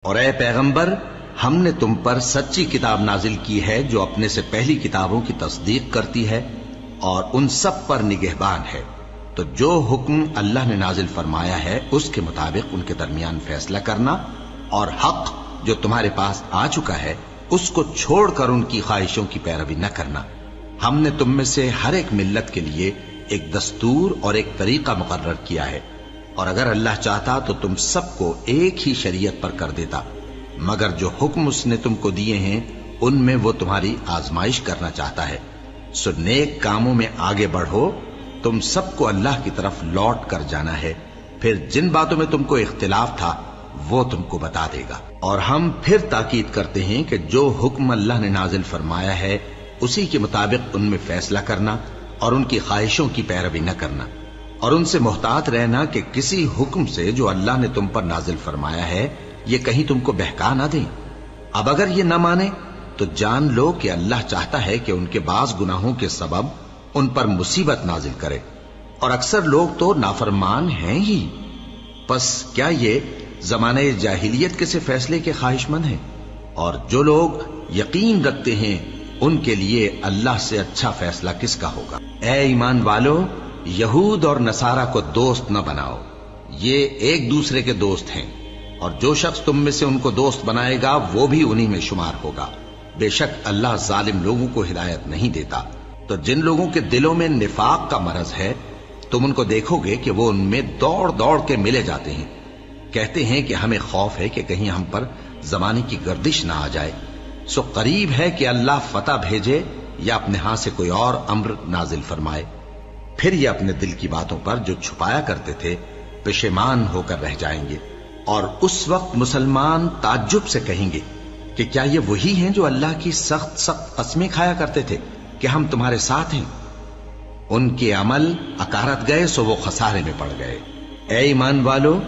اور اے پیغمبر، ہم نے تم پر سچی کتاب نازل کی ہے جو اپنے سے پہلی کتابوں کی تصدیق کرتی ہے اور ان سب پر نگہبان ہے، تو جو حکم اللہ نے نازل فرمایا ہے اس کے مطابق ان کے درمیان فیصلہ کرنا، اور حق جو تمہارے پاس آ چکا ہے اس کو چھوڑ کر ان کی خواہشوں کی پیروی نہ کرنا۔ ہم نے تم میں سے ہر ایک ملت کے لیے ایک دستور اور ایک طریقہ مقرر کیا ہے، اور اگر اللہ چاہتا تو تم سب کو ایک ہی شریعت پر کر دیتا، مگر جو حکم اس نے تم کو دیے ہیں ان میں وہ تمہاری آزمائش کرنا چاہتا ہے۔ سو نیک کاموں میں آگے بڑھو، تم سب کو اللہ کی طرف لوٹ کر جانا ہے، پھر جن باتوں میں تم کو اختلاف تھا وہ تم کو بتا دے گا۔ اور ہم پھر تاکید کرتے ہیں کہ جو حکم اللہ نے نازل فرمایا ہے اسی کے مطابق ان میں فیصلہ کرنا اور ان کی خواہشوں کی پیروی نہ کرنا، اور ان سے محتاط رہنا کہ کسی حکم سے جو اللہ نے تم پر نازل فرمایا ہے یہ کہیں تم کو بہکا نہ دیں۔ اب اگر یہ نہ مانے تو جان لو کہ اللہ چاہتا ہے کہ ان کے بعض گناہوں کے سبب ان پر مصیبت نازل کرے، اور اکثر لوگ تو نافرمان ہیں ہی۔ پس کیا یہ زمانہ جاہلیت کے سے فیصلے کے خواہش مند ہیں؟ اور جو لوگ یقین رکھتے ہیں ان کے لیے اللہ سے اچھا فیصلہ کس کا ہوگا؟ اے ایمان والو، یہود اور نصارہ کو دوست نہ بناؤ، یہ ایک دوسرے کے دوست ہیں، اور جو شخص تم میں سے ان کو دوست بنائے گا وہ بھی انہی میں شمار ہوگا۔ بے شک اللہ ظالم لوگوں کو ہدایت نہیں دیتا۔ تو جن لوگوں کے دلوں میں نفاق کا مرض ہے تم ان کو دیکھو گے کہ وہ ان میں دوڑ دوڑ کے ملے جاتے ہیں، کہتے ہیں کہ ہمیں خوف ہے کہ کہیں ہم پر زمانے کی گردش نہ آ جائے۔ سو قریب ہے کہ اللہ فتح بھیجے یا اپنے ہاں سے کوئی اور امر نازل فرمائے، پھر یہ اپنے دل کی باتوں پر جو چھپایا کرتے تھے پشیمان ہو کر رہ جائیں گے، اور اس وقت مسلمان تعجب سے کہیں گے کہ کیا یہ وہی ہیں جو اللہ کی سخت سخت قسمیں کھایا کرتے تھے کہ ہم تمہارے ساتھ ہیں؟ ان کے عمل اکارت گئے سو وہ خسارے میں پڑ گئے۔ اے ایمان والو،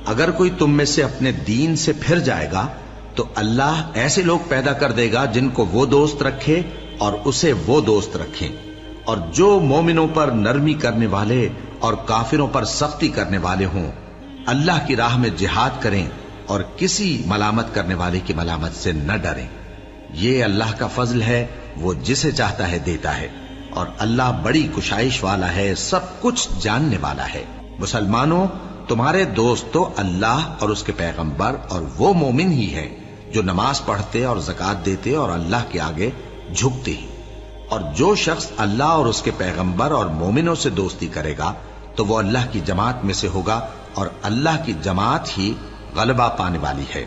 اگر کوئی تم میں سے اپنے دین سے پھر جائے گا تو اللہ ایسے لوگ پیدا کر دے گا جن کو وہ دوست رکھے اور اسے وہ دوست رکھیں، اور جو مومنوں پر نرمی کرنے والے اور کافروں پر سختی کرنے والے ہوں، اللہ کی راہ میں جہاد کریں اور کسی ملامت کرنے والے کی ملامت سے نہ ڈریں۔ یہ اللہ کا فضل ہے، وہ جسے چاہتا ہے دیتا ہے، اور اللہ بڑی کشائش والا ہے، سب کچھ جاننے والا ہے۔ مسلمانوں، تمہارے دوست تو اللہ اور اس کے پیغمبر اور وہ مومن ہی ہیں جو نماز پڑھتے اور زکوٰۃ دیتے اور اللہ کے آگے جھکتے ہیں۔ اور جو شخص اللہ اور اس کے پیغمبر اور مومنوں سے دوستی کرے گا تو وہ اللہ کی جماعت میں سے ہوگا، اور اللہ کی جماعت ہی غلبہ پانے والی ہے۔